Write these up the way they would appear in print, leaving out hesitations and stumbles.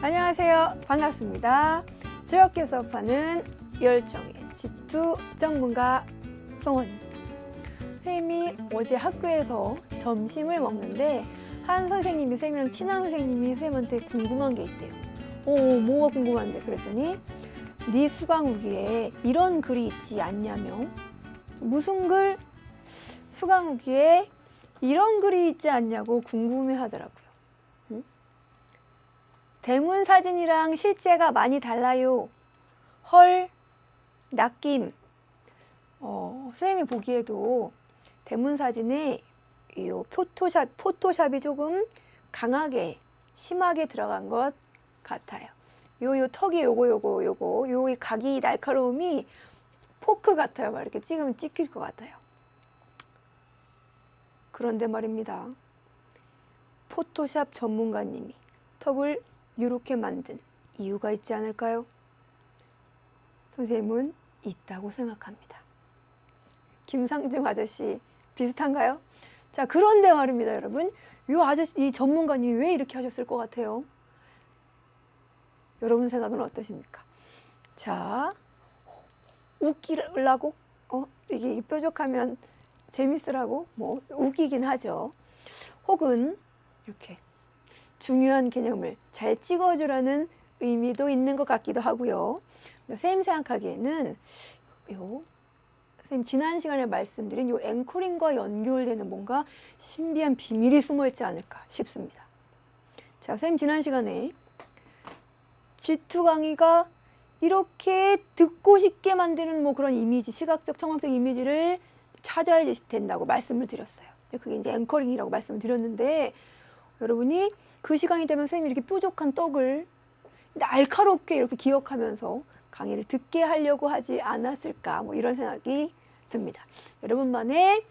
안녕하세요. 반갑습니다. 즐겁게 수업하는 열정의 G2 전문가 송원입니다. 선생님이 어제 학교에서 점심을 먹는데 한 선생님이 선생님이랑 친한 선생님이 선생님한테 궁금한 게 있대요. 뭐가 궁금한데? 그랬더니 네 수강후기에 이런 글이 있지 않냐며. 무슨 글? 수강후기에 이런 글이 있지 않냐고 궁금해 하더라고요. 대문 사진이랑 실제가 많이 달라요. 헐, 낚임. 선생님이 보기에도 대문 사진에 이 포토샵이 조금 강하게, 심하게 들어간 것 같아요. 요 턱이 요 각이 날카로움이 포크 같아요. 막 이렇게 찍으면 찍힐 것 같아요. 그런데 말입니다. 포토샵 전문가님이 턱을 이렇게 만든 이유가 있지 않을까요? 선생님은 있다고 생각합니다. 김상중 아저씨 비슷한가요? 자, 그런데 말입니다, 여러분. 이 전문가님이 왜 이렇게 하셨을 것 같아요? 여러분 생각은 어떠십니까? 자, 웃기려고? 이게 뾰족하면 재밌으라고? 뭐, 웃기긴 하죠. 혹은 이렇게 중요한 개념을 잘 찍어주라는 의미도 있는 것 같기도 하고요. 선생님 생각하기에는 선생님 지난 시간에 말씀드린 요 앵커링과 연결되는 뭔가 신비한 비밀이 숨어있지 않을까 싶습니다. 자, 선생님 지난 시간에 G2 강의가 이렇게 듣고 싶게 만드는 뭐 그런 이미지, 시각적, 청각적 이미지를 찾아야 된다고 말씀을 드렸어요. 그게 이제 앵커링이라고 말씀을 드렸는데 여러분이 그 시간이 되면 선생님이 이렇게 뾰족한 떡을 날카롭게 이렇게 기억하면서 강의를 듣게 하려고 하지 않았을까, 뭐 이런 생각이 듭니다. 여러분만의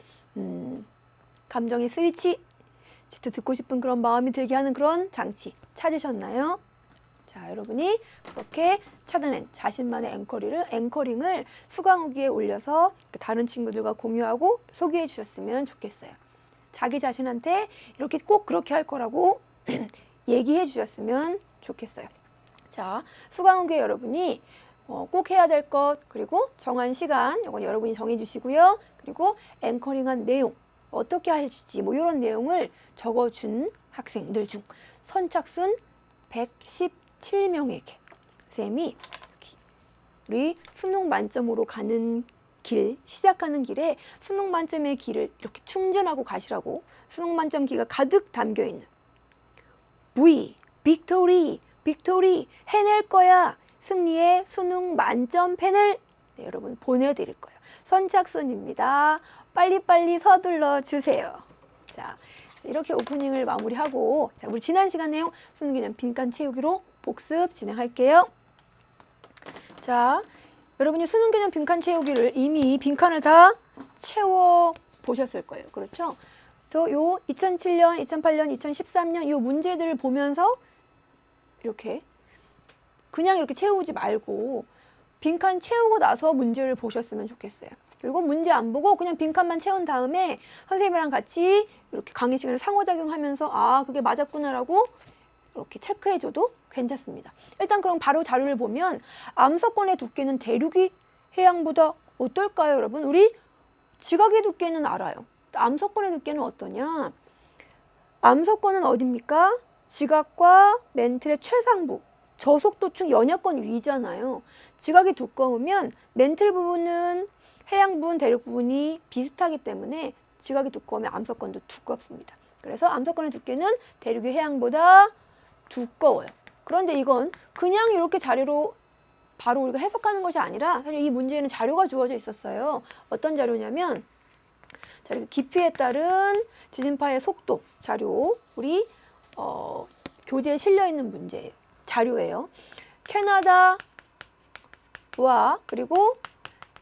감정의 스위치, 직접 듣고 싶은 그런 마음이 들게 하는 그런 장치 찾으셨나요? 자, 여러분이 그렇게 찾아낸 자신만의 앵커링을 수강후기에 올려서 다른 친구들과 공유하고 소개해 주셨으면 좋겠어요. 자기 자신한테 이렇게 꼭 그렇게 할 거라고 얘기해 주셨으면 좋겠어요. 자, 수강후기에 여러분이 꼭 해야 될 것, 그리고 정한 시간, 이건 여러분이 정해 주시고요. 그리고 앵커링한 내용, 어떻게 하실지 뭐 이런 내용을 적어준 학생들 중 선착순 117명에게 쌤이 우리 수능 만점으로 가는 길, 시작하는 길에 수능 만점의 길을 이렇게 충전하고 가시라고 수능 만점 기가 가득 담겨있는 빅토리 해낼 거야 승리의 수능 만점 펜을 여러분 보내드릴 거예요. 선착순입니다. 빨리빨리 서둘러 주세요. 자, 이렇게 오프닝을 마무리하고 자, 우리 지난 시간 내용 수능 기념 빈칸 채우기로 복습 진행할게요. 자, 여러분이 수능 개념 빈칸 채우기를 이미 빈칸을 다 채워 보셨을 거예요. 그렇죠? 저 요 2007년, 2008년, 2013년 요 문제들을 보면서 이렇게 그냥 이렇게 채우지 말고 빈칸 채우고 나서 문제를 보셨으면 좋겠어요. 그리고 문제 안 보고 그냥 빈칸만 채운 다음에 선생님이랑 같이 이렇게 강의 시간을 상호작용하면서 그게 맞았구나라고 이렇게 체크해줘도 괜찮습니다. 일단 그럼 바로 자료를 보면 암석권의 두께는 대륙이 해양보다 어떨까요, 여러분? 우리 지각의 두께는 알아요. 암석권의 두께는 어떠냐? 암석권은 어디입니까? 지각과 멘틀의 최상부, 저속도층 연약권 위잖아요. 지각이 두꺼우면 멘틀 부분은 해양 부분, 대륙 부분이 비슷하기 때문에 지각이 두꺼우면 암석권도 두껍습니다. 그래서 암석권의 두께는 대륙의 해양보다 두꺼워요. 그런데 이건 그냥 이렇게 자료로 바로 우리가 해석하는 것이 아니라 사실 이 문제에는 자료가 주어져 있었어요. 어떤 자료냐면 자, 이렇게 깊이에 따른 지진파의 속도 자료 우리 교재에 실려 있는 문제예요. 자료예요. 캐나다와 그리고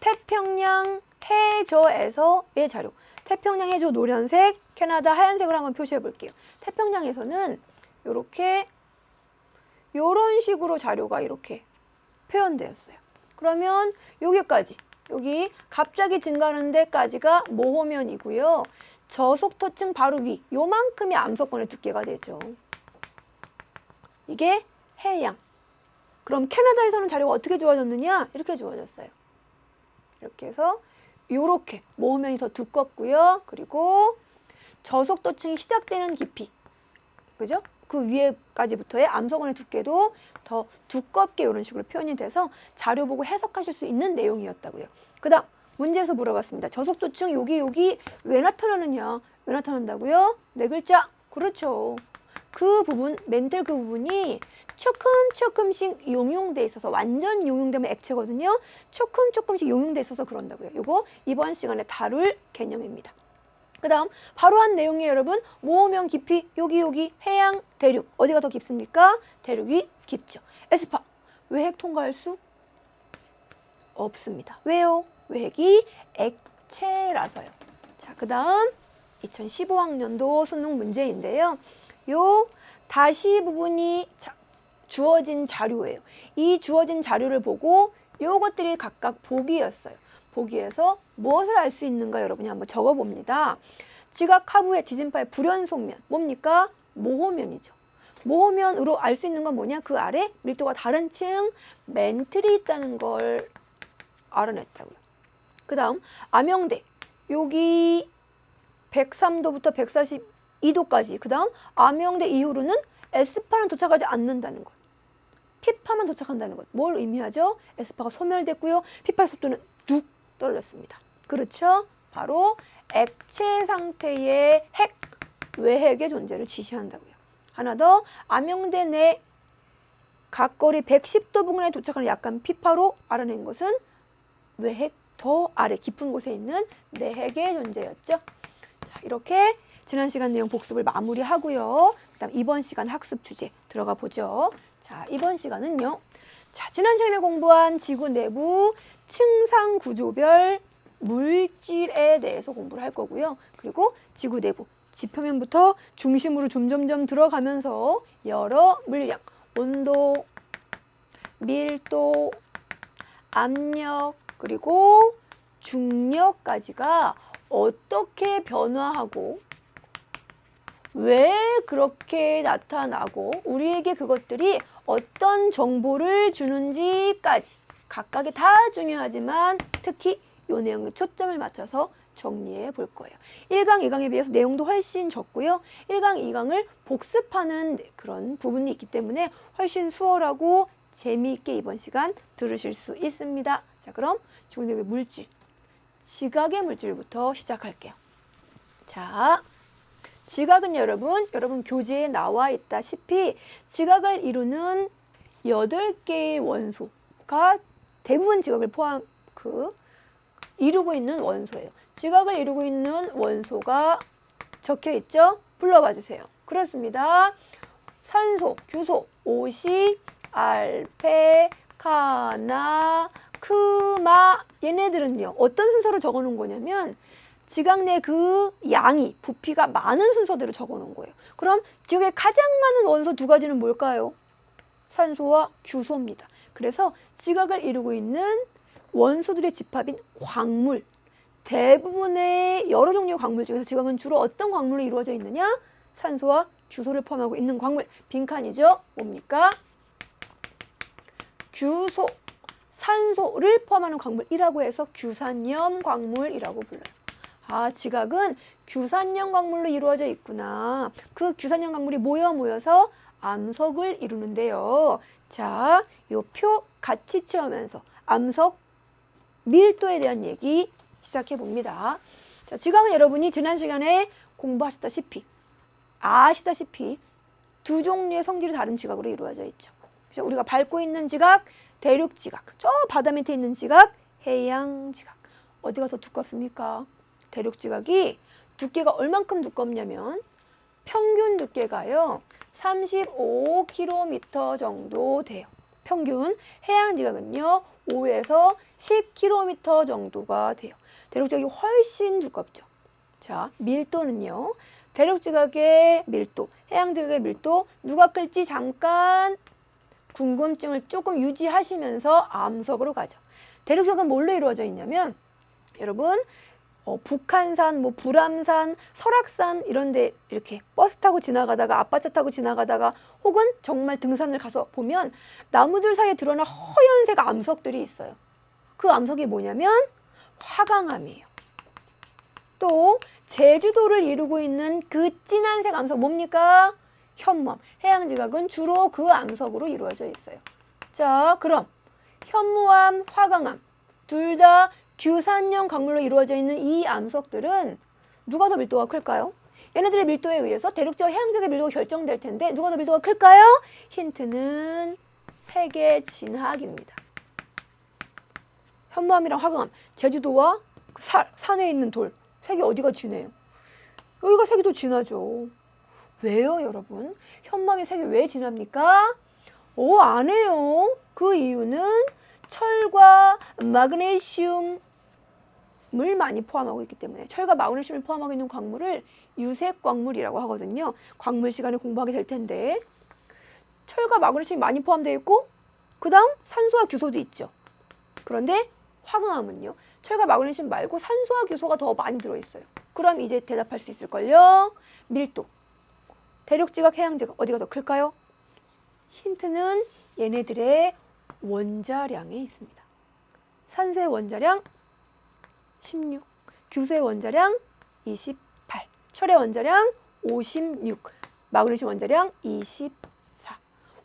태평양 해저에서의 자료. 태평양 해저 노란색, 캐나다 하얀색으로 한번 표시해 볼게요. 태평양에서는 이렇게 이런 식으로 자료가 이렇게 표현되었어요. 그러면 여기까지, 여기 갑자기 증가하는 데까지가 모호면이고요. 저속도층 바로 위, 요만큼이 암석권의 두께가 되죠. 이게 해양. 그럼 캐나다에서는 자료가 어떻게 주어졌느냐? 이렇게 주어졌어요. 이렇게 해서 요렇게 모음면이 더 두껍고요. 그리고 저속도층이 시작되는 깊이, 그죠? 그 위에까지부터의 암석원의 두께도 더 두껍게 이런 식으로 표현이 돼서 자료 보고 해석하실 수 있는 내용이었다고요. 그 다음 문제에서 물어봤습니다. 저속도층 여기 왜 나타나느냐? 왜 나타난다고요? 네 글자. 그렇죠. 그 부분, 멘틀 그 부분이 조금씩 용융돼 있어서, 완전 용융되면 액체거든요. 조금씩 용융돼 있어서 그런다고요. 요거 이번 시간에 다룰 개념입니다. 그 다음 바로 한 내용이에요, 여러분. 모으면 깊이, 여기 해양, 대륙. 어디가 더 깊습니까? 대륙이 깊죠. 에스파, 외핵 통과할 수 없습니다. 왜요? 외핵이 액체라서요. 자, 그 다음 2015학년도 수능 문제인데요. 요 다시 부분이 주어진 자료예요. 이 주어진 자료를 보고 요것들이 각각 보기였어요. 보기에서 무엇을 알 수 있는가 여러분이 한번 적어봅니다. 지각 하부의 지진파의 불연속면 뭡니까? 모호면이죠. 모호면으로 알 수 있는 건 뭐냐? 그 아래 밀도가 다른 층 멘틀이 있다는 걸 알아냈다고요. 그 다음 암영대 여기 103도부터 142도까지 그 다음 암영대 이후로는 에스파는 도착하지 않는다는 것. 피파만 도착한다는 것. 뭘 의미하죠? 에스파가 소멸됐고요. 피파의 속도는 뚝 떨어졌습니다. 그렇죠? 바로 액체 상태의 핵, 외핵의 존재를 지시한다고요. 하나 더, 암영대 내 각거리 110도 부근에 도착하는 약간 피파로 알아낸 것은 외핵 더 아래 깊은 곳에 있는 내핵의 존재였죠. 자, 이렇게 지난 시간 내용 복습을 마무리하고요. 그다음 이번 시간 학습 주제 들어가 보죠. 자, 이번 시간은요. 자, 지난 시간에 공부한 지구 내부 층상 구조별 물질에 대해서 공부를 할 거고요. 그리고 지구 내부 지표면부터 중심으로 점점점 들어가면서 여러 물량, 온도, 밀도, 압력, 그리고 중력까지가 어떻게 변화하고 왜 그렇게 나타나고 우리에게 그것들이 어떤 정보를 주는지까지 각각이 다 중요하지만 특히 이 내용에 초점을 맞춰서 정리해 볼 거예요. 1강, 2강에 비해서 내용도 훨씬 적고요. 1강, 2강을 복습하는 그런 부분이 있기 때문에 훨씬 수월하고 재미있게 이번 시간 들으실 수 있습니다. 자, 그럼 지구내부의 물질, 지각의 물질부터 시작할게요. 자, 지각은 여러분 교재에 나와 있다시피 지각을 이루는 8개의 원소가 대부분 지각을 이루고 있는 원소예요. 지각을 이루고 있는 원소가 적혀 있죠? 불러봐 주세요. 그렇습니다. 산소, 규소, 오시, 알페, 카나, 크마 얘네들은요. 어떤 순서로 적어 놓은 거냐면 지각 내 그 양이 부피가 많은 순서대로 적어 놓은 거예요. 그럼 지각에 가장 많은 원소 두 가지는 뭘까요? 산소와 규소입니다. 그래서 지각을 이루고 있는 원소들의 집합인 광물, 대부분의 여러 종류의 광물 중에서 지각은 주로 어떤 광물로 이루어져 있느냐? 산소와 규소를 포함하고 있는 광물, 빈칸이죠. 뭡니까? 규소, 산소를 포함하는 광물이라고 해서 규산염 광물이라고 불러요. 아, 지각은 규산염 광물로 이루어져 있구나. 그 규산염 광물이 모여서 암석을 이루는데요. 자, 요 표 같이 채우면서 암석 밀도에 대한 얘기 시작해 봅니다. 자, 지각은 여러분이 지난 시간에 공부하셨다시피 아시다시피 두 종류의 성질이 다른 지각으로 이루어져 있죠. 그래서 우리가 밟고 있는 지각, 대륙 지각, 저 바다 밑에 있는 지각, 해양 지각. 어디가 더 두껍습니까? 대륙 지각이 두께가 얼만큼 두껍냐면 평균 두께가요 35km 정도 돼요. 평균. 해양 지각은요 5에서 10km 정도가 돼요. 대륙 지각이 훨씬 두껍죠. 자, 밀도는요 대륙 지각의 밀도, 해양 지각의 밀도 누가 클지 잠깐 궁금증을 조금 유지하시면서 암석으로 가죠. 대륙 지각은 뭘로 이루어져 있냐면 여러분 북한산, 뭐 불암산, 설악산 이런 데 이렇게 버스 타고 지나가다가 아빠차 타고 지나가다가 혹은 정말 등산을 가서 보면 나무들 사이에 드러난 허연색 암석들이 있어요. 그 암석이 뭐냐면 화강암이에요. 또 제주도를 이루고 있는 그 진한색 암석 뭡니까? 현무암. 해양지각은 주로 그 암석으로 이루어져 있어요. 자, 그럼 현무암, 화강암 둘 다 규산형 강물로 이루어져 있는 이 암석들은 누가 더 밀도가 클까요? 얘네들의 밀도에 의해서 대륙지와 해양지각의 밀도가 결정될 텐데 누가 더 밀도가 클까요? 힌트는 세계 진학입니다. 현무암이랑 화강암, 제주도와 산에 있는 돌, 색이 어디가 진해요? 여기가 색이 더 진하죠. 왜요, 여러분? 현무암의 색이 왜 진합니까? 안 해요. 그 이유는 철과 마그네슘을 많이 포함하고 있기 때문에 철과 마그네슘을 포함하고 있는 광물을 유색 광물이라고 하거든요. 광물 시간에 공부하게 될 텐데 철과 마그네슘이 많이 포함되어 있고 그 다음 산소와 규소도 있죠. 그런데 화강암은요. 철과 마그네슘 말고 산소와 규소가 더 많이 들어있어요. 그럼 이제 대답할 수 있을걸요. 밀도. 대륙지각, 해양지각 어디가 더 클까요? 힌트는 얘네들의 원자량에 있습니다. 산소의 원자량 16, 규소의 원자량 28, 철의 원자량 56, 마그네슘 원자량 24.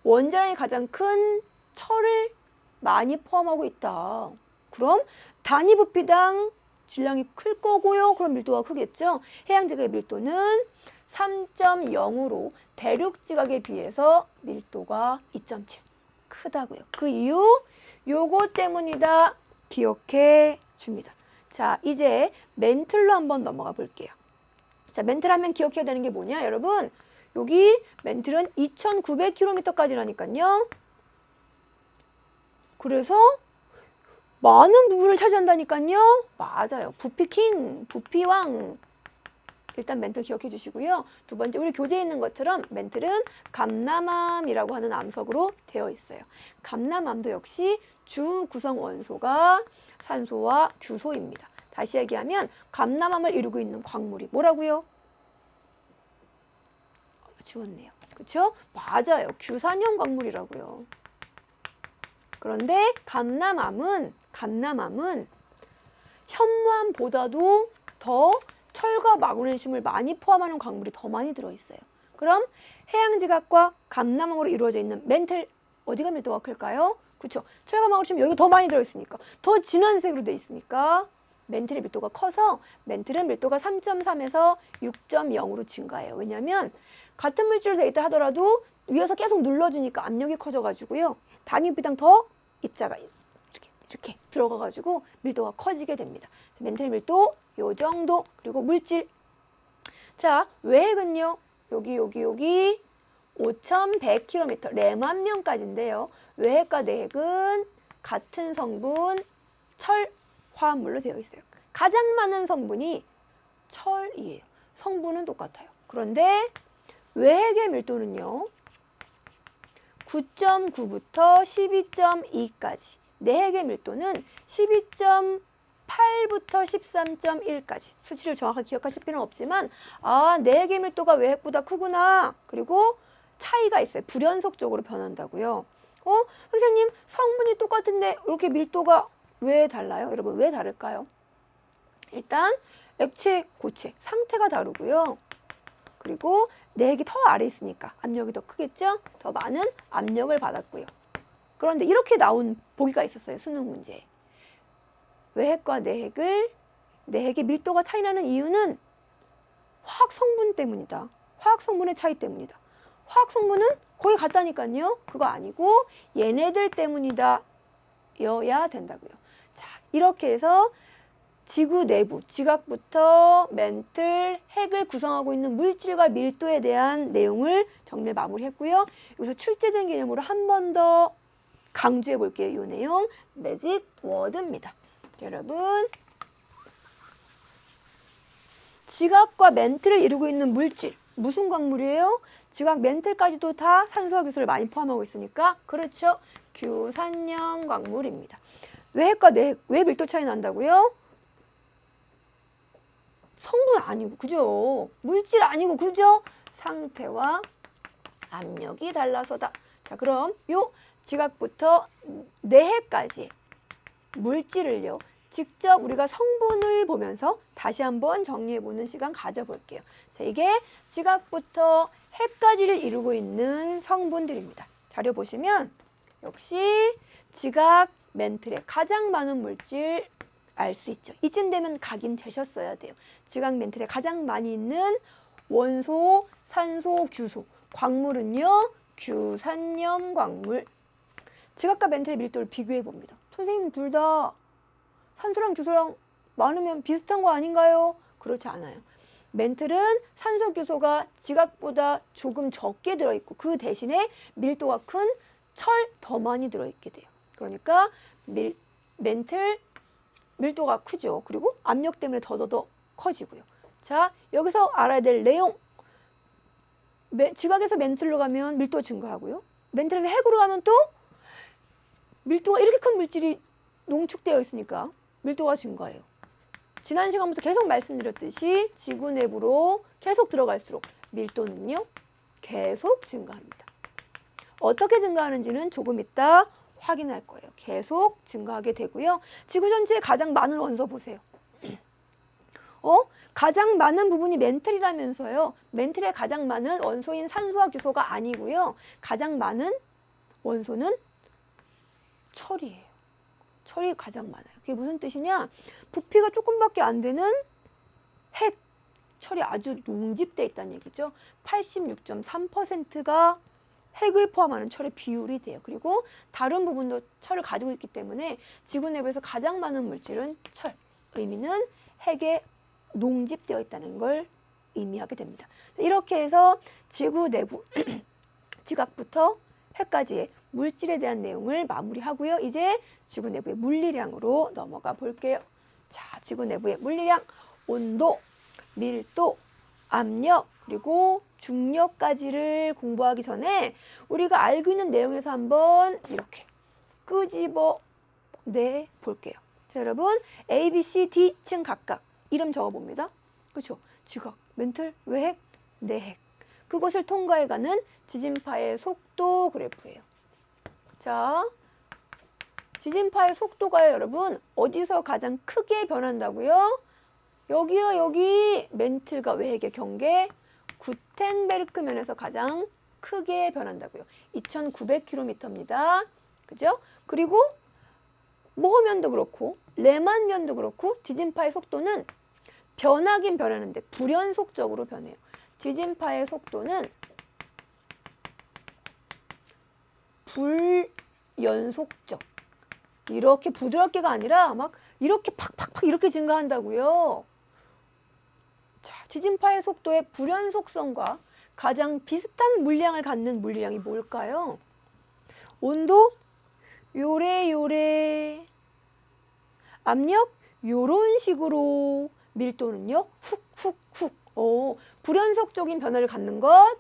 원자량이 가장 큰 철을 많이 포함하고 있다. 그럼 단위 부피당 질량이 클 거고요. 그럼 밀도가 크겠죠. 해양지각의 밀도는 3.0으로 대륙지각에 비해서 밀도가 2.7 크다고요. 그 이유 요거 때문이다. 기억해 줍니다. 자, 이제 멘틀로 한번 넘어가 볼게요. 자, 멘틀 하면 기억해야 되는 게 뭐냐, 여러분? 여기 멘틀은 2,900km까지라니까요. 그래서 많은 부분을 차지한다니까요. 맞아요. 부피킹, 부피왕. 일단 멘틀 기억해 주시고요. 두 번째, 우리 교재에 있는 것처럼 멘틀은 감남암이라고 하는 암석으로 되어 있어요. 감남암도 역시 주 구성 원소가 산소와 규소입니다. 다시 얘기하면 감남암을 이루고 있는 광물이 뭐라고요? 지웠네요. 그렇죠? 맞아요. 규산형 광물이라고요. 그런데 감남암은 현무암보다도 더 철과 마그네슘을 많이 포함하는 광물이 더 많이 들어있어요. 그럼 해양지각과 감남암으로 이루어져 있는 멘틀 어디가 밀도가 클까요? 그렇죠. 철과 마그네슘 여기가 더 많이 들어있으니까 더 진한 색으로 돼 있으니까 멘틀의 밀도가 커서 멘틀은 밀도가 3.3에서 6.0으로 증가해요. 왜냐하면 같은 물질로 돼 있다 하더라도 위에서 계속 눌러주니까 압력이 커져가지고요. 단위 부피당 더 입자가 이렇게 들어가가지고 밀도가 커지게 됩니다. 멘틀의 밀도 요 정도. 그리고 물질. 자, 외핵은요. 여기 5,100km 레만 명까지인데요. 외핵과 내핵은 같은 성분 철 화합물로 되어 있어요. 가장 많은 성분이 철이에요. 성분은 똑같아요. 그런데 외핵의 밀도는요. 9.9부터 12.2까지. 내핵의 밀도는 12.8부터 13.1까지. 수치를 정확하게 기억하실 필요는 없지만 내핵의 밀도가 외핵보다 크구나. 그리고 차이가 있어요. 불연속적으로 변한다고요. 선생님 성분이 똑같은데 이렇게 밀도가 왜 달라요? 여러분 왜 다를까요? 일단 액체, 고체 상태가 다르고요. 그리고 내핵이 더 아래 있으니까 압력이 더 크겠죠? 더 많은 압력을 받았고요. 그런데 이렇게 나온 보기가 있었어요. 수능 문제에. 외핵과 내핵의 밀도가 차이 나는 이유는 화학 성분 때문이다. 화학 성분의 차이 때문이다. 화학 성분은 거의 같다니까요. 그거 아니고 얘네들 때문이다. 여야 된다고요. 자, 이렇게 해서 지구 내부, 지각부터 멘틀, 핵을 구성하고 있는 물질과 밀도에 대한 내용을 정리를 마무리했고요. 여기서 출제된 개념으로 한 번 더 강조해 볼게요. 이 내용 매직 워드입니다. 여러분, 지각과 멘틀을 이루고 있는 물질, 무슨 광물이에요? 지각, 멘틀까지도 다 산소와 규소를 많이 포함하고 있으니까 그렇죠. 규산형 광물입니다. 외핵과 내핵, 왜 밀도 차이 난다고요? 성분 아니고, 그죠? 물질 아니고, 그죠? 상태와 압력이 달라서다. 자, 그럼 요 지각부터 내해까지 물질을요, 직접 우리가 성분을 보면서 다시 한번 정리해보는 시간 가져볼게요. 자, 이게 지각부터 해까지를 이루고 있는 성분들입니다. 자료 보시면 역시 지각 멘틀에 가장 많은 물질 알 수 있죠. 이쯤 되면 각인되셨어야 돼요. 지각 멘틀에 가장 많이 있는 원소, 산소, 규소, 광물은요, 규산염 광물. 지각과 멘틀의 밀도를 비교해 봅니다. 선생님, 둘 다 산소랑 규소랑 많으면 비슷한 거 아닌가요? 그렇지 않아요. 멘틀은 산소 규소가 지각보다 조금 적게 들어있고, 그 대신에 밀도가 큰 철 더 많이 들어있게 돼요. 그러니까 멘틀 밀도가 크죠. 그리고 압력 때문에 더더더 커지고요. 자, 여기서 알아야 될 내용. 지각에서 멘틀로 가면 밀도 증가하고요. 멘틀에서 핵으로 가면 또 밀도가 이렇게 큰 물질이 농축되어 있으니까 밀도가 증가해요. 지난 시간부터 계속 말씀드렸듯이 지구 내부로 계속 들어갈수록 밀도는요, 계속 증가합니다. 어떻게 증가하는지는 조금 이따 확인할 거예요. 계속 증가하게 되고요. 지구 전체에 가장 많은 원소 보세요. 가장 많은 부분이 멘틀이라면서요. 멘틀에 가장 많은 원소인 산소와 규소가 아니고요. 가장 많은 원소는 철이에요. 철이 가장 많아요. 그게 무슨 뜻이냐? 부피가 조금밖에 안 되는 핵, 철이 아주 농집돼 있다는 얘기죠. 86.3%가 핵을 포함하는 철의 비율이 돼요. 그리고 다른 부분도 철을 가지고 있기 때문에 지구 내부에서 가장 많은 물질은 철. 의미는 핵에 농집되어 있다는 걸 의미하게 됩니다. 이렇게 해서 지구 내부 지각부터 핵까지의 물질에 대한 내용을 마무리하고요. 이제 지구 내부의 물리량으로 넘어가 볼게요. 자, 지구 내부의 물리량, 온도, 밀도, 압력, 그리고 중력까지를 공부하기 전에 우리가 알고 있는 내용에서 한번 이렇게 끄집어 내 볼게요. 자, 여러분, A, B, C, D층 각각 이름 적어봅니다. 그렇죠? 지각, 멘틀, 외핵, 내핵. 그것을 통과해가는 지진파의 속도 그래프예요. 자, 지진파의 속도가요, 여러분, 어디서 가장 크게 변한다고요? 여기요, 여기 멘틀과 외핵의 경계 구텐베르크면에서 가장 크게 변한다고요. 2900km입니다. 그죠? 그리고 모호면도 그렇고 레만면도 그렇고 지진파의 속도는 변하긴 변하는데 불연속적으로 변해요. 지진파의 속도는 불연속적. 이렇게 부드럽게가 아니라 막 이렇게 팍팍팍 이렇게 증가한다고요. 자, 지진파의 속도의 불연속성과 가장 비슷한 물량을 갖는 물량이 뭘까요? 온도 요래 압력 요런 식으로, 밀도는요 훅훅훅. 불연속적인 변화를 갖는 것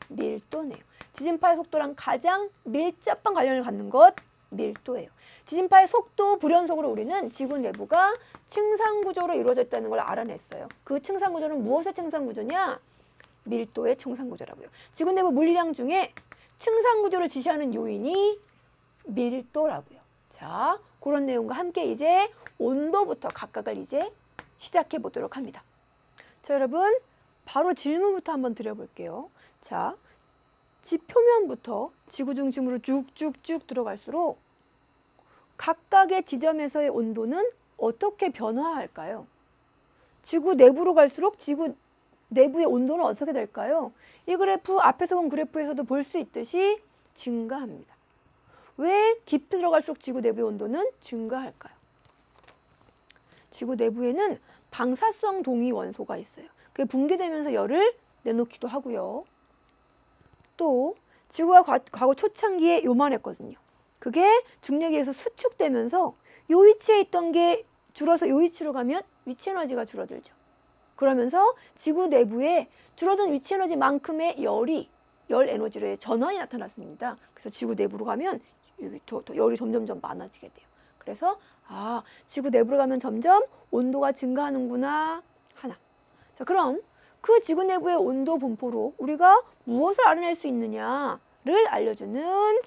밀도네요. 지진파의 속도랑 가장 밀접한 관련을 갖는 것 밀도예요. 지진파의 속도 불연속으로 우리는 지구 내부가 층상구조로 이루어져 있다는 걸 알아냈어요. 그 층상구조는 무엇의 층상구조냐? 밀도의 층상구조라고요. 지구 내부 물리량 중에 층상구조를 지시하는 요인이 밀도라고요. 자, 그런 내용과 함께 이제 온도부터 각각을 이제 시작해 보도록 합니다. 자, 여러분, 바로 질문부터 한번 드려볼게요. 자, 지표면부터 지구 중심으로 쭉쭉쭉 들어갈수록 각각의 지점에서의 온도는 어떻게 변화할까요? 지구 내부로 갈수록 지구 내부의 온도는 어떻게 될까요? 이 그래프, 앞에서 본 그래프에서도 볼 수 있듯이 증가합니다. 왜 깊이 들어갈수록 지구 내부의 온도는 증가할까요? 지구 내부에는 방사성 동위 원소가 있어요. 그게 붕괴되면서 열을 내놓기도 하고요. 또 지구가 과거 초창기에 요만했거든요. 그게 중력에 의해서 수축되면서 요 위치에 있던 게 줄어서 요 위치로 가면 위치 에너지가 줄어들죠. 그러면서 지구 내부에 줄어든 위치 에너지만큼의 열 에너지로의 전환이 나타났습니다. 그래서 지구 내부로 가면 더 열이 점점점 많아지게 돼요. 그래서 지구 내부로 가면 점점 온도가 증가하는구나 자, 그럼 그 지구 내부의 온도 분포로 우리가 무엇을 알아낼 수 있느냐를 알려주는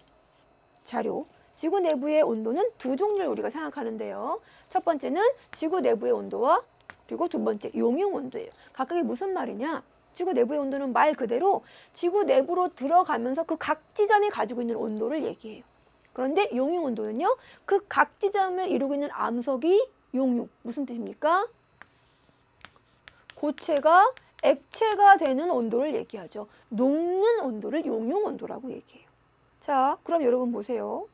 자료. 지구 내부의 온도는 두 종류를 우리가 생각하는데요. 첫 번째는 지구 내부의 온도와 그리고 두 번째 용융 온도예요. 각각이 무슨 말이냐? 지구 내부의 온도는 말 그대로 지구 내부로 들어가면서 그 각 지점이 가지고 있는 온도를 얘기해요. 그런데 용융 온도는요, 그 각 지점을 이루고 있는 암석이 용융. 무슨 뜻입니까? 고체가 액체가 되는 온도를 얘기하죠. 녹는 온도를 용융 온도라고 얘기해요. 자, 그럼 여러분 보세요.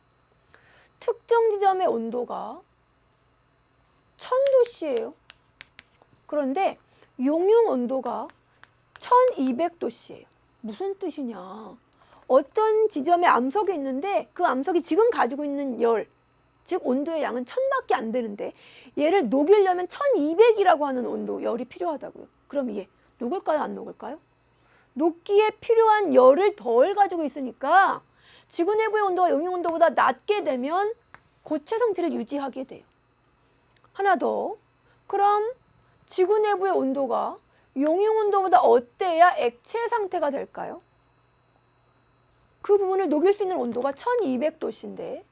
특정 지점의 온도가 1000도씨예요. 그런데 용융 온도가 1200도씨예요. 무슨 뜻이냐? 어떤 지점에 암석이 있는데 그 암석이 지금 가지고 있는 열, 즉 온도의 양은 1000밖에 안 되는데 얘를 녹이려면 1200이라고 하는 온도, 열이 필요하다고요. 그럼 이게 녹을까요? 안 녹을까요? 녹기에 필요한 열을 덜 가지고 있으니까 지구 내부의 온도가 용융 온도보다 낮게 되면 고체 상태를 유지하게 돼요. 하나 더. 그럼 지구 내부의 온도가 용융 온도보다 어때야 액체 상태가 될까요? 그 부분을 녹일 수 있는 온도가 1200도씨인데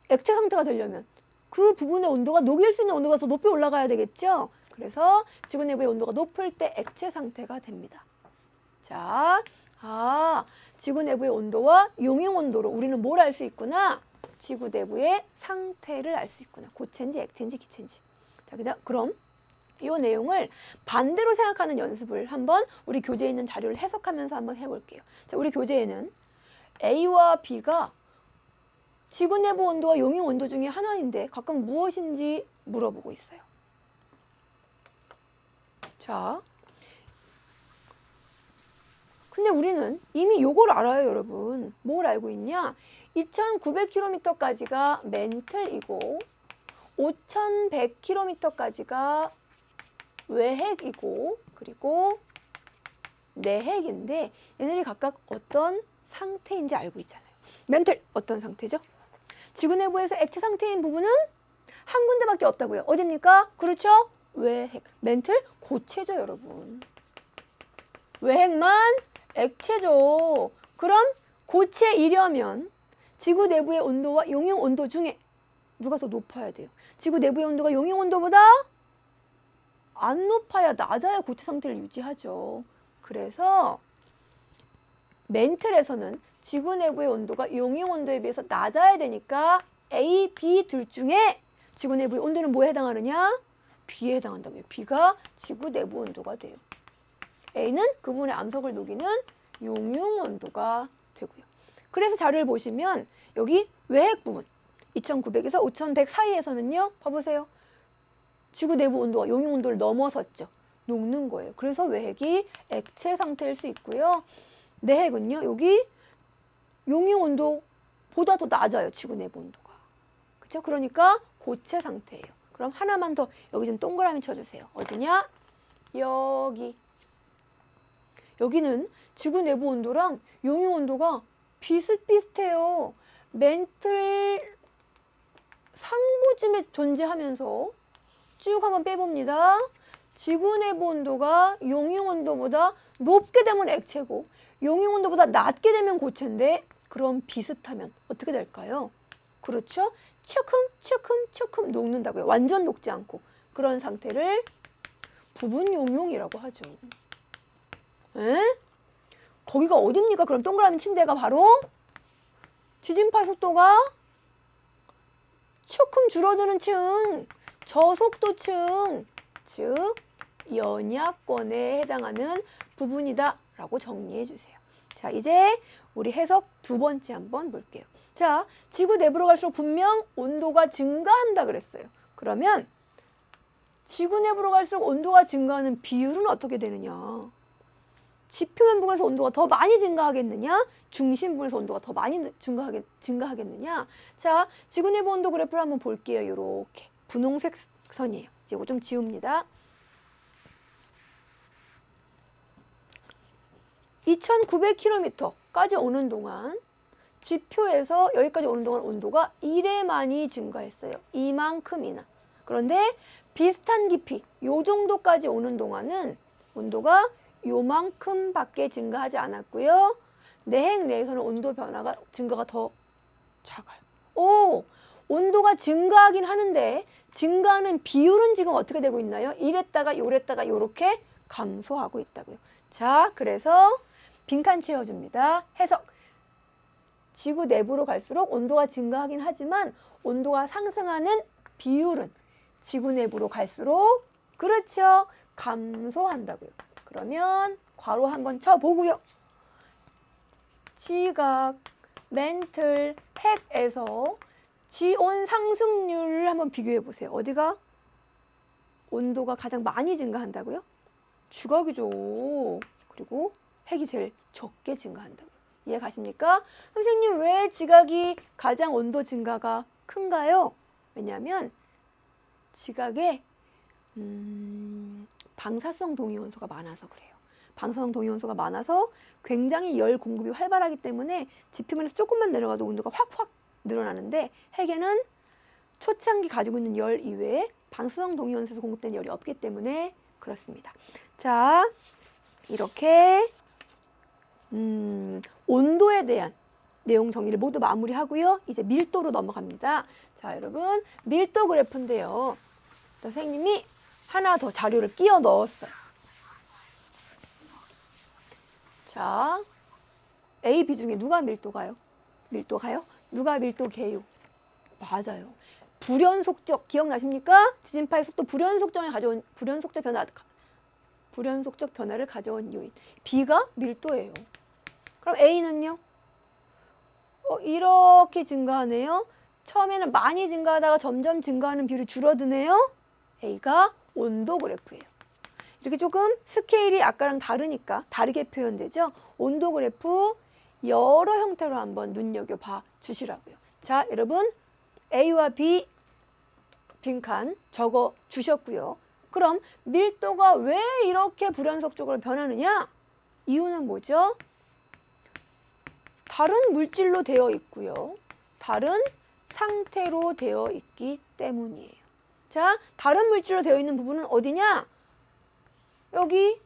액체 상태가 되려면 그 부분의 온도가 녹일 수 있는 온도가 더 높이 올라가야 되겠죠? 그래서 지구 내부의 온도가 높을 때 액체 상태가 됩니다. 자, 지구 내부의 온도와 용융 온도로 우리는 뭘 알 수 있구나? 지구 내부의 상태를 알 수 있구나. 고체인지 액체인지 기체인지. 자, 그럼 이 내용을 반대로 생각하는 연습을 한번 우리 교재에 있는 자료를 해석하면서 한번 해볼게요. 자, 우리 교재에는 A와 B가 지구 내부 온도와 용융 온도 중에 하나인데 각각 무엇인지 물어보고 있어요. 자, 근데 우리는 이미 요걸 알아요, 여러분. 뭘 알고 있냐? 2900km까지가 맨틀이고 5100km까지가 외핵이고 그리고 내핵인데 얘네들이 각각 어떤 상태인지 알고 있잖아요. 맨틀 어떤 상태죠? 지구 내부에서 액체 상태인 부분은 한 군데밖에 없다고요. 어디입니까? 그렇죠? 외핵. 맨틀 고체죠, 여러분. 외핵만 액체죠. 그럼 고체이려면 지구 내부의 온도와 용융 온도 중에 누가 더 높아야 돼요? 지구 내부의 온도가 용융 온도보다 안 높아야 낮아야 고체 상태를 유지하죠. 그래서 맨틀에서는 지구 내부의 온도가 용융 온도에 비해서 낮아야 되니까 A, B 둘 중에 지구 내부의 온도는 뭐에 해당하느냐? B에 해당한다고요. B가 지구 내부 온도가 돼요. A는 그 부분의 암석을 녹이는 용융 온도가 되고요. 그래서 자료를 보시면 여기 외핵 부분 2900에서 5100 사이에서는요. 봐보세요. 지구 내부 온도가 용융 온도를 넘어섰죠. 녹는 거예요. 그래서 외핵이 액체 상태일 수 있고요. 내핵은요. 여기 용융 온도보다 더 낮아요. 지구 내부 온도가. 그렇죠? 그러니까 고체 상태예요. 그럼 하나만 더 여기 좀 동그라미 쳐주세요. 어디냐? 여기. 여기는 지구 내부 온도랑 용융 온도가 비슷비슷해요. 맨틀 상부쯤에 존재하면서 쭉 한번 빼봅니다. 지구 내부 온도가 용융 온도보다 높게 되면 액체고 용융 온도보다 낮게 되면 고체인데 그럼 비슷하면 어떻게 될까요? 그렇죠? 조금 녹는다고요. 완전 녹지 않고 그런 상태를 부분 용융이라고 하죠. 에? 거기가 어딥니까? 그럼 동그라미 친 데가 바로 지진파 속도가 조금 줄어드는 층, 저속도층, 즉 연약권에 해당하는 부분이다 라고 정리해 주세요. 자, 이제 우리 해석 두 번째 한번 볼게요. 자, 지구 내부로 갈수록 분명 온도가 증가한다 그랬어요. 그러면 지구 내부로 갈수록 온도가 증가하는 비율은 어떻게 되느냐? 지표면 부분에서 온도가 더 많이 증가하겠느냐? 중심 부분에서 온도가 더 많이 증가하겠느냐? 자, 지구 내부 온도 그래프를 한번 볼게요. 이렇게 분홍색 선이에요. 이거 좀 지웁니다. 2900km까지 오는 동안 지표에서 여기까지 오는 동안 온도가 1에 많이 증가했어요. 이만큼이나. 그런데 비슷한 깊이 요 정도까지 오는 동안은 온도가 요만큼밖에 증가하지 않았고요. 내핵 내에서는 온도 변화가 증가가 더 작아요. 오, 온도가 증가하긴 하는데 증가하는 비율은 지금 어떻게 되고 있나요? 이랬다가 요랬다가 요렇게 감소하고 있다고요. 자, 그래서 빈칸 채워줍니다. 해석. 지구 내부로 갈수록 온도가 증가하긴 하지만 온도가 상승하는 비율은 지구 내부로 갈수록 그렇죠. 감소한다고요. 그러면 괄호 한번 쳐보고요. 지각, 멘틀, 핵에서 지온 상승률을 한번 비교해 보세요. 어디가 온도가 가장 많이 증가한다고요? 지각이죠. 그리고 핵이 제일 적게 증가한다고요. 이해 가십니까? 선생님, 왜 지각이 가장 온도 증가가 큰가요? 왜냐하면 지각에 방사성 동위원소가 많아서 그래요. 방사성 동위원소가 많아서 굉장히 열 공급이 활발하기 때문에 지표면에서 조금만 내려가도 온도가 확확 늘어나는데 핵에는 초창기 가지고 있는 열 이외에 방사성 동위원소에서 공급된 열이 없기 때문에 그렇습니다. 자, 이렇게 온도에 대한 내용 정리를 모두 마무리하고요. 이제 밀도로 넘어갑니다. 자, 여러분, 밀도 그래프인데요. 선생님이 하나 더 자료를 끼워 넣었어요. 자, A, B 중에 누가 밀도가요? 밀도가요? 누가 밀도게요? 맞아요. 불연속적 기억나십니까? 지진파의 속도 불연속적 변화를 가져온 요인. B가 밀도예요. 그럼 A는요? 이렇게 증가하네요. 처음에는 많이 증가하다가 점점 증가하는 비율이 줄어드네요. A가 온도 그래프예요. 이렇게 조금 스케일이 아까랑 다르니까 다르게 표현되죠. 온도 그래프 여러 형태로 한번 눈여겨봐 주시라고요. 자, 여러분 A와 B 빈칸 적어 주셨고요. 그럼 밀도가 왜 이렇게 불연속적으로 변하느냐? 이유는 뭐죠? 다른 물질로 되어 있고요. 다른 상태로 되어 있기 때문이에요. 자, 다른 물질로 되어 있는 부분은 어디냐? 여기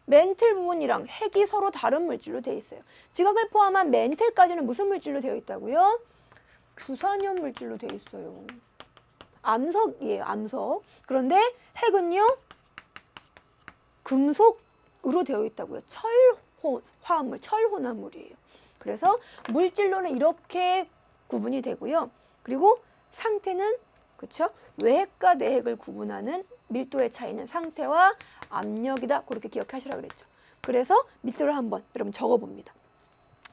멘틀 부분이랑 핵이 서로 다른 물질로 되어 있어요. 지각을 포함한 멘틀까지는 무슨 물질로 되어 있다고요? 규산염 물질로 되어 있어요. 암석이에요, 암석. 그런데 핵은요, 금속으로 되어 있다고요. 화합물, 철혼합물이에요. 그래서 물질로는 이렇게 구분이 되고요. 그리고 상태는 그렇죠? 외핵과 내핵을 구분하는 밀도의 차이는 상태와 압력이다. 그렇게 기억하시라고 그랬죠. 그래서 밀도를 한번 여러분 적어봅니다.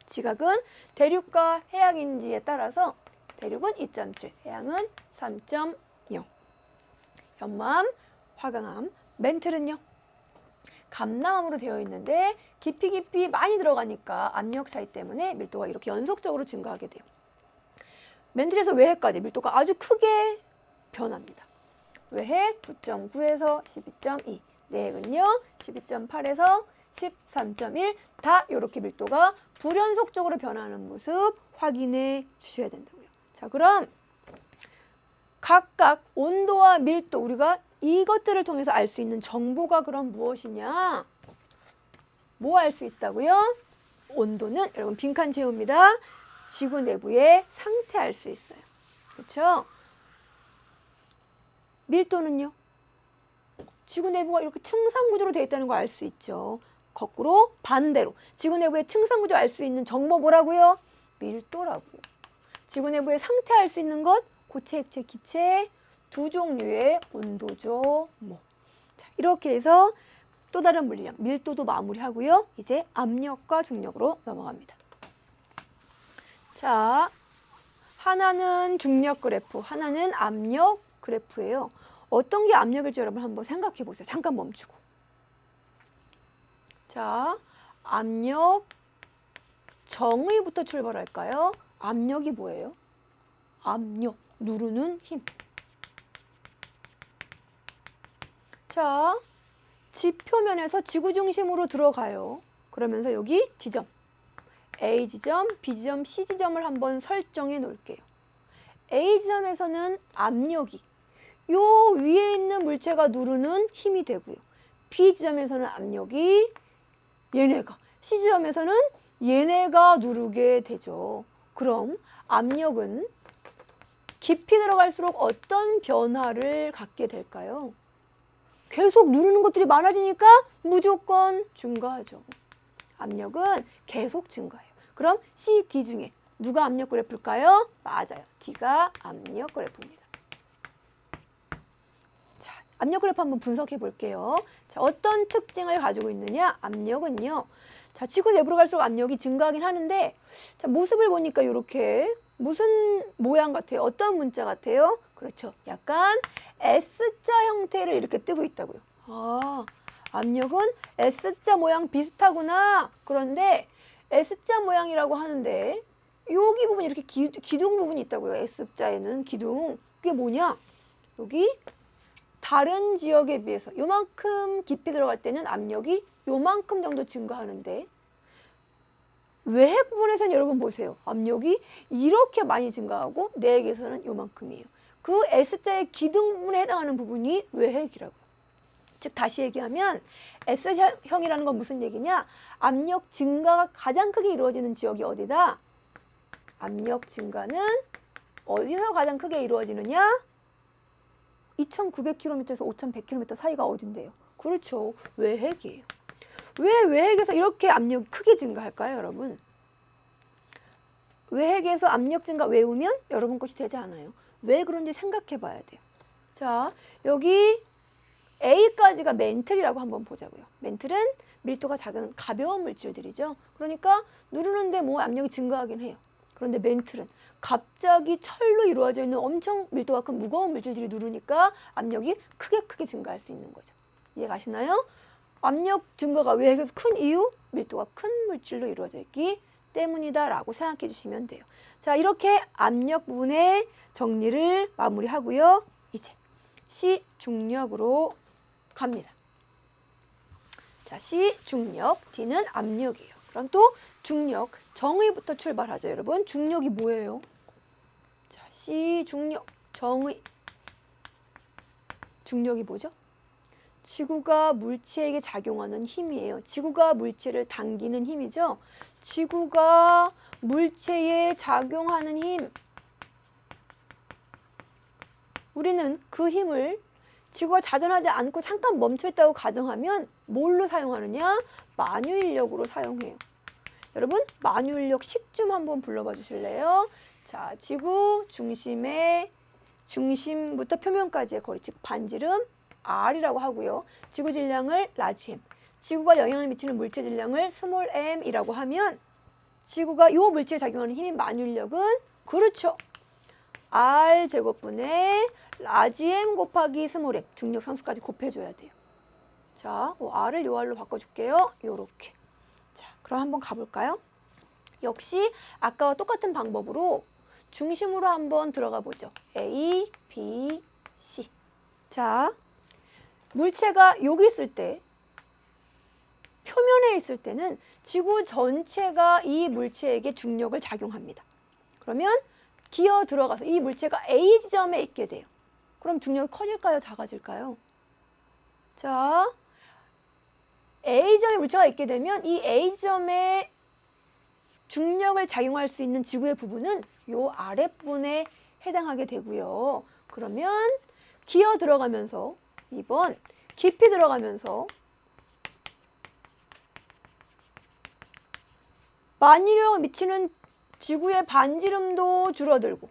지각은 대륙과 해양인지에 따라서 대륙은 2.7, 해양은 3.0. 현무암, 화강암, 멘틀은요? 감남암으로 되어 있는데 깊이 많이 들어가니까 압력 차이 때문에 밀도가 이렇게 연속적으로 증가하게 돼요. 멘틀에서 외핵까지 밀도가 아주 크게 변합니다. 외핵 9.9에서 12.2, 내핵은요 12.8에서 13.1, 다 이렇게 밀도가 불연속적으로 변하는 모습 확인해 주셔야 된다고요. 자, 그럼 각각 온도와 밀도, 우리가 이것들을 통해서 알 수 있는 정보가 그럼 무엇이냐? 뭐 알 수 있다고요? 온도는 여러분 빈칸 채웁니다. 지구 내부의 상태 알 수 있어요. 그렇죠? 밀도는요? 지구 내부가 이렇게 층상구조로 되어 있다는 걸 알 수 있죠. 거꾸로 반대로 지구 내부의 층상구조 알 수 있는 정보 뭐라고요? 밀도라고요. 지구 내부의 상태 알 수 있는 것, 고체, 액체, 기체 두 종류의 온도죠. 자, 이렇게 해서 또 다른 물리량 밀도도 마무리하고요. 이제 압력과 중력으로 넘어갑니다. 자, 하나는 중력 그래프, 하나는 압력 그래프예요. 어떤 게 압력일지 여러분 한번 생각해 보세요. 잠깐 멈추고. 자, 압력 정의부터 출발할까요? 압력이 뭐예요? 압력, 누르는 힘. 자, 지표면에서 지구 중심으로 들어가요. 그러면서 여기 지점, A 지점, B 지점, C 지점을 한번 설정해 놓을게요. A 지점에서는 압력이 요 위에 있는 물체가 누르는 힘이 되고요. B 지점에서는 압력이 얘네가, C 지점에서는 얘네가 누르게 되죠. 그럼 압력은 깊이 들어갈수록 어떤 변화를 갖게 될까요? 계속 누르는 것들이 많아지니까 무조건 증가하죠. 압력은 계속 증가해요. 그럼 C, D 중에 누가 압력 그래프일까요? 맞아요. D가 압력 그래프입니다. 자, 압력 그래프 한번 분석해 볼게요. 자, 어떤 특징을 가지고 있느냐? 압력은요. 자, 지구 내부로 갈수록 압력이 증가하긴 하는데, 자, 모습을 보니까 이렇게 무슨 모양 같아요? 어떤 문자 같아요? 그렇죠. 약간 S자 형태를 이렇게 뜨고 있다고요. 아, 압력은 S자 모양 비슷하구나. 그런데 S자 모양이라고 하는데 여기 부분이 이렇게 기둥 부분이 있다고요. S자에는 기둥. 그게 뭐냐? 여기 다른 지역에 비해서 요만큼 깊이 들어갈 때는 압력이 요만큼 정도 증가하는데 외핵 부분에서는 여러분 보세요. 압력이 이렇게 많이 증가하고 내핵에서는 요만큼이에요. 그 S자의 기둥 부분에 해당하는 부분이 외핵이라고요. 즉 다시 얘기하면 S형이라는 건 무슨 얘기냐? 압력 증가가 가장 크게 이루어지는 지역이 어디다? 압력 증가는 어디서 가장 크게 이루어지느냐? 2900km에서 5100km 사이가 어딘데요? 그렇죠. 외핵이에요. 왜 외핵에서 이렇게 압력이 크게 증가할까요, 여러분? 외핵에서 압력 증가 외우면 여러분 것이 되지 않아요. 왜 그런지 생각해 봐야 돼요. 자, 여기 A까지가 멘틀이라고 한번 보자고요. 멘틀은 밀도가 작은 가벼운 물질들이죠. 그러니까 누르는데 뭐 압력이 증가하긴 해요. 그런데 멘틀은 갑자기 철로 이루어져 있는 엄청 밀도가 큰 무거운 물질들이 누르니까 압력이 크게 증가할 수 있는 거죠. 이해가시나요? 압력 증가가 왜 큰 이유? 밀도가 큰 물질로 이루어져 있기 때문이다 라고 생각해 주시면 돼요. 자, 이렇게 압력 부분의 정리를 마무리하고요. 이제 C 중력으로 갑니다. 자, C 중력, D는 압력이에요. 그럼 또 중력, 정의부터 출발하죠, 여러분. 중력이 뭐예요? 자, C 중력, 정의. 중력이 뭐죠? 지구가 물체에게 작용하는 힘이에요. 지구가 물체를 당기는 힘이죠. 지구가 물체에 작용하는 힘. 우리는 그 힘을 지구가 자전하지 않고 잠깐 멈춰있다고 가정하면 뭘로 사용하느냐? 만유인력으로 사용해요. 여러분, 만유인력 식 좀 한번 불러봐 주실래요? 자, 지구 중심부터 표면까지의 거리, 즉 반지름 R이라고 하고요. 지구 질량을 라지 M, 지구가 영향을 미치는 물체 질량을 스몰 m이라고 하면 지구가 이 물체에 작용하는 힘인 만유인력은 그렇죠. R 제곱분의 라지 M 곱하기 스몰 m, 중력 상수까지 곱해줘야 돼요. 자, R을 요 R로 바꿔줄게요. 요렇게. 자, 그럼 한번 가볼까요? 역시 아까와 똑같은 방법으로 중심으로 한번 들어가 보죠. A, B, C. 자, 물체가 여기 있을 때, 표면에 있을 때는 지구 전체가 이 물체에게 중력을 작용합니다. 그러면 기어 들어가서 이 물체가 A 지점에 있게 돼요. 그럼 중력이 커질까요? 작아질까요? 자, A 지점에 물체가 있게 되면 이 A 지점에 중력을 작용할 수 있는 지구의 부분은 요 아랫부분에 해당하게 되고요. 그러면 기어 들어가면서 2번 깊이 들어가면서 만유인력을 미치는 지구의 반지름도 줄어들고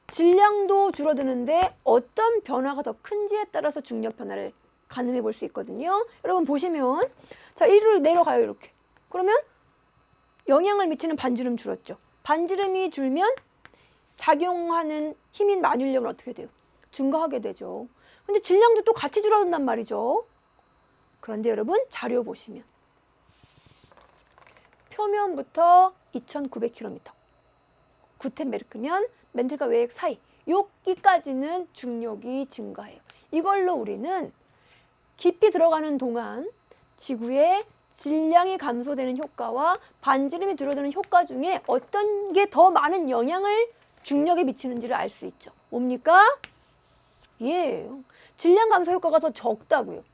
질량도 줄어드는데 어떤 변화가 더 큰지에 따라서 중력 변화를 가늠해 볼 수 있거든요. 여러분 보시면 자, 이리로 내려가요. 이렇게. 그러면 영향을 미치는 반지름 줄었죠. 반지름이 줄면 작용하는 힘인 만유인력은 어떻게 돼요? 증가하게 되죠. 근데 질량도 또 같이 줄어든단 말이죠. 그런데 여러분 자료 보시면 표면부터 2900km, 구텐베르크면 맨들과 외핵 사이 여기까지는 중력이 증가해요. 이걸로 우리는 깊이 들어가는 동안 지구의 질량이 감소되는 효과와 반지름이 줄어드는 효과 중에 어떤 게 더 많은 영향을 중력에 미치는지를 알 수 있죠. 뭡니까? 얘예요. 질량 감소 효과가 더 적다고요.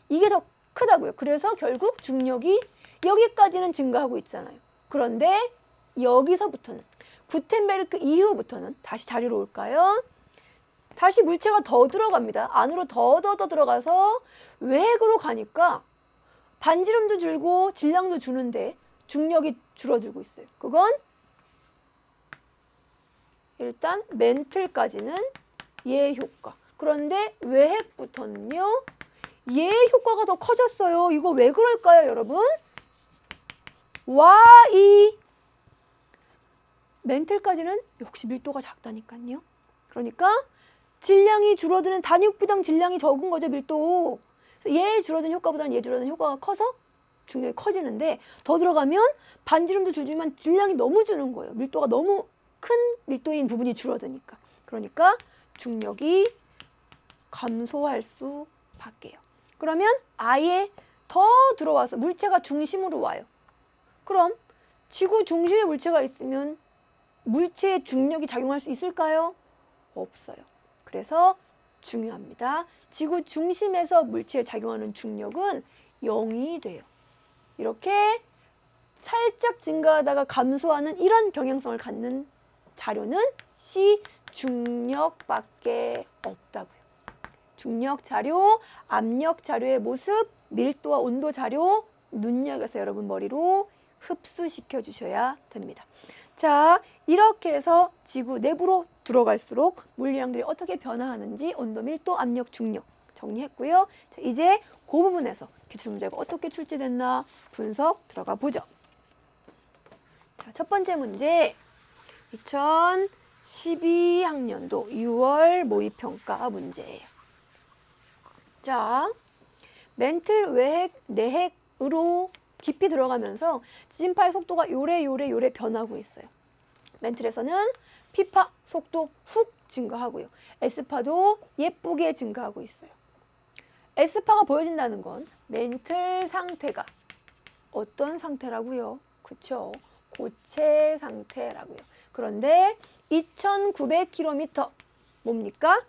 이게 더 크다고요. 그래서 결국 중력이 여기까지는 증가하고 있잖아요. 그런데 여기서부터는 구텐베르크 이후부터는 다시 자리로 올까요? 다시 물체가 더 들어갑니다. 안으로 더 들어가서 외핵으로 가니까 반지름도 줄고 질량도 주는데 중력이 줄어들고 있어요. 그건 일단 멘틀까지는 얘 효과. 그런데 외핵부터는요. 얘 효과가 더 커졌어요. 이거 왜 그럴까요, 여러분? 이 멘틀까지는 역시 밀도가 작다니까요. 그러니까 질량이 줄어드는 단육부당 질량이 적은 거죠, 밀도. 얘 줄어든 효과보다는 얘 줄어든 효과가 커서 중력이 커지는데 더 들어가면 반지름도 줄지만 질량이 너무 주는 거예요. 밀도가 너무 큰 밀도인 부분이 줄어드니까. 그러니까 중력이 감소할 수밖에요. 그러면 아예 더 들어와서 물체가 중심으로 와요. 그럼 지구 중심에 물체가 있으면 물체의 중력이 작용할 수 있을까요? 없어요. 그래서 중요합니다. 지구 중심에서 물체에 작용하는 중력은 0이 돼요. 이렇게 살짝 증가하다가 감소하는 이런 경향성을 갖는 자료는 C 중력밖에 없다고요. 중력 자료, 압력 자료의 모습, 밀도와 온도 자료 눈여겨서 여러분 머리로 흡수시켜 주셔야 됩니다. 자, 이렇게 해서 지구 내부로 들어갈수록 물리량들이 어떻게 변화하는지 온도, 밀도, 압력, 중력 정리했고요. 자, 이제 그 부분에서 기출문제가 어떻게 출제됐나 분석 들어가 보죠. 자, 첫 번째 문제 2012학년도 6월 모의평가 문제예요. 자, 멘틀 외핵, 내핵으로 깊이 들어가면서 지진파의 속도가 요래 변하고 있어요. 멘틀에서는 P파 속도 훅 증가하고요. S파도 예쁘게 증가하고 있어요. S파가 보여진다는 건 멘틀 상태가 어떤 상태라고요? 그쵸? 고체 상태라고요. 그런데 2900km 뭡니까?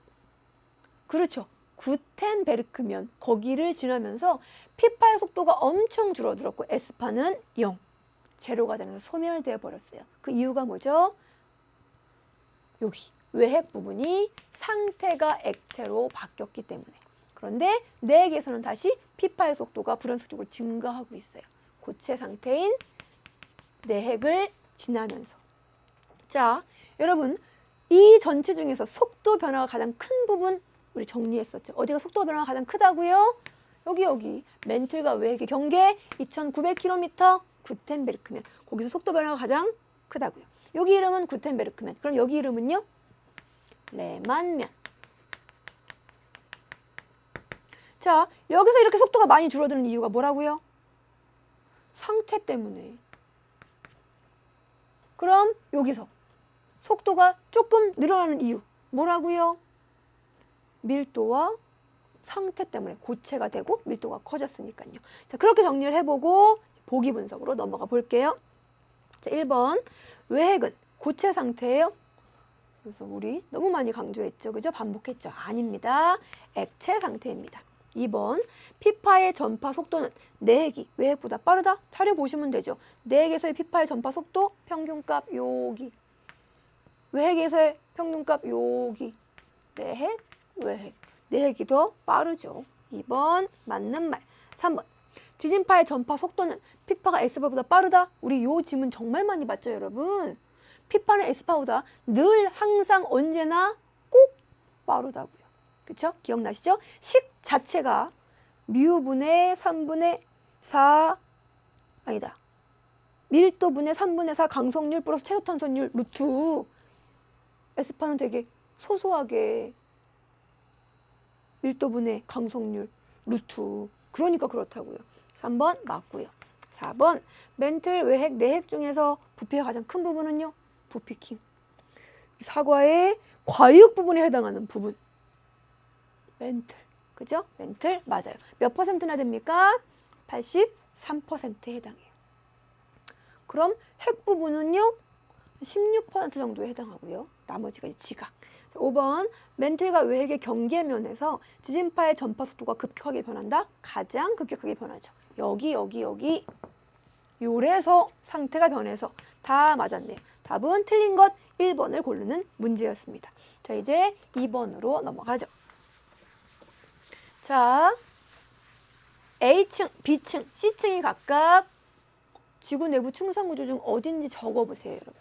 그렇죠. 구텐베르크면 거기를 지나면서 P파의 속도가 엄청 줄어들었고 S파는 0, 제로가 되면서 소멸되어 버렸어요. 그 이유가 뭐죠? 여기 외핵 부분이 상태가 액체로 바뀌었기 때문에. 그런데 내핵에서는 다시 P파의 속도가 불연속적으로 증가하고 있어요. 고체 상태인 내핵을 지나면서. 자, 여러분 이 전체 중에서 속도 변화가 가장 큰 부분 우리 정리했었죠. 어디가 속도 변화가 가장 크다고요? 여기 멘틀과 외핵의 경계 2900km 구텐베르크면 거기서 속도 변화가 가장 크다고요. 여기 이름은 구텐베르크면. 그럼 여기 이름은요? 레만면. 자, 여기서 이렇게 속도가 많이 줄어드는 이유가 뭐라고요? 상태 때문에. 그럼 여기서 속도가 조금 늘어나는 이유 뭐라고요? 밀도와 상태 때문에 고체가 되고 밀도가 커졌으니까요. 자, 그렇게 정리를 해보고 보기 분석으로 넘어가 볼게요. 자, 1번 외핵은 고체 상태예요. 그래서 우리 너무 많이 강조했죠. 그죠? 반복했죠. 아닙니다. 액체 상태입니다. 2번 P파의 전파 속도는 내핵이 외핵보다 빠르다? 자료 보시면 되죠. 내핵에서의 P파의 전파 속도 평균값 여기, 외핵에서의 평균값 여기, 내핵, 외핵. 내핵이 더 빠르죠. 2번 맞는 말. 3번 지진파의 전파 속도는 P파가 S파보다 빠르다? 우리 요 질문 정말 많이 봤죠, 여러분. P파는 S파보다 늘 항상 언제나 꼭 빠르다고요. 그렇죠? 기억나시죠? 식 자체가 뮤분의 3분의 4 아니다. 밀도분의 3분의 4 강성률 플러스 최소탄소율 루트. S파는 되게 소소하게 밀도분의 강성률 루트. 그러니까 그렇다고요. 3번 맞고요. 4번 멘틀, 외핵, 내핵 중에서 부피가 가장 큰 부분은요? 부피킹. 사과의 과육 부분에 해당하는 부분. 멘틀. 그죠? 멘틀 맞아요. 몇 퍼센트나 됩니까? 83%에 해당해요. 그럼 핵 부분은요? 16% 정도에 해당하고요. 나머지가 지각. 5번 멘틀과 외핵의 경계면에서 지진파의 전파 속도가 급격하게 변한다? 가장 급격하게 변하죠. 여기 요래서 상태가 변해서 다 맞았네요. 답은 틀린 것 1번을 고르는 문제였습니다. 자, 이제 2번으로 넘어가죠. 자, A층, B층, C층이 각각 지구 내부 충성구조 중 어딘지 적어보세요, 여러분.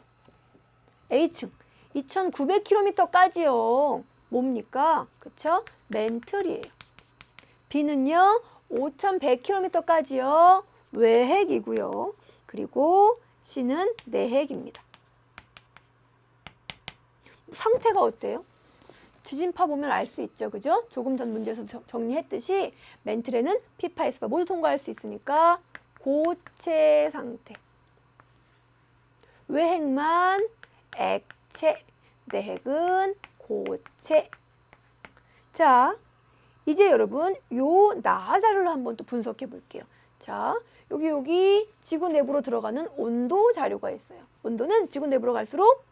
A층, 2900km까지요. 뭡니까? 그쵸? 멘틀이에요. B는요, 5100km까지요. 외핵이고요. 그리고 C는 내핵입니다. 상태가 어때요? 지진파 보면 알 수 있죠. 그죠? 조금 전 문제에서 정리했듯이 멘틀에는 P파, S파 모두 통과할 수 있으니까 고체 상태. 외핵만 액체, 내핵은 고체. 자, 이제 여러분 요 나자를 한번 또 분석해 볼게요. 자, 여기 지구 내부로 들어가는 온도 자료가 있어요. 온도는 지구 내부로 갈수록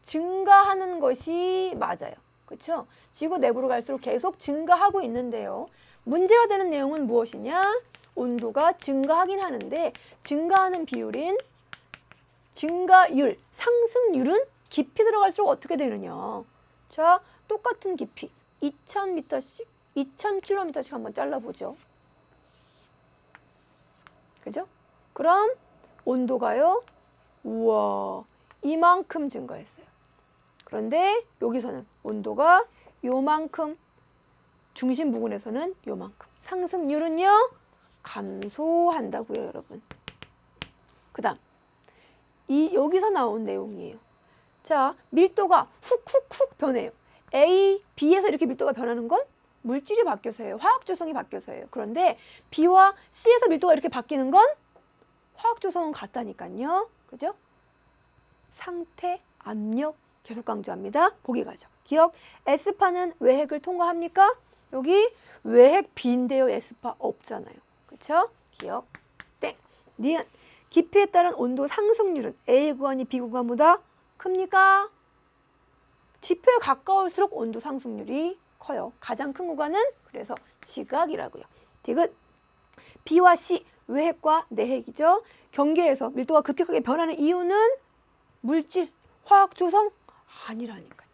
증가하는 것이 맞아요. 그렇죠? 지구 내부로 갈수록 계속 증가하고 있는데요. 문제가 되는 내용은 무엇이냐? 온도가 증가하긴 하는데 증가하는 비율인 증가율, 상승률은 깊이 들어갈수록 어떻게 되느냐? 자, 똑같은 깊이 2000m씩, 2000km씩 한번 잘라보죠. 그죠? 그럼 온도가요, 우와, 이만큼 증가했어요. 그런데 여기서는 온도가 요만큼, 중심 부근에서는 요만큼. 상승률은요, 감소한다고요, 여러분. 그 다음, 여기서 나온 내용이에요. 자, 밀도가 훅훅훅 변해요. A, B에서 이렇게 밀도가 변하는 건 물질이 바뀌어서예요. 화학 조성이 바뀌어서예요. 그런데 B와 C에서 밀도가 이렇게 바뀌는 건 화학 조성은 같다니까요. 그죠? 상태, 압력 계속 강조합니다. 보기 가죠. 기억, S파는 외핵을 통과합니까? 여기 외핵 B인데요. S파 없잖아요. 그쵸? 기억, 땡. 니은, 깊이에 따른 온도 상승률은 A 구간이 B 구간보다 큽니까? 지표에 가까울수록 온도 상승률이 커요. 가장 큰 구간은 그래서 지각이라고요. 디귿, B와 C, 외핵과 내핵이죠. 경계에서 밀도가 급격하게 변하는 이유는 물질, 화학 조성 아니라니까요.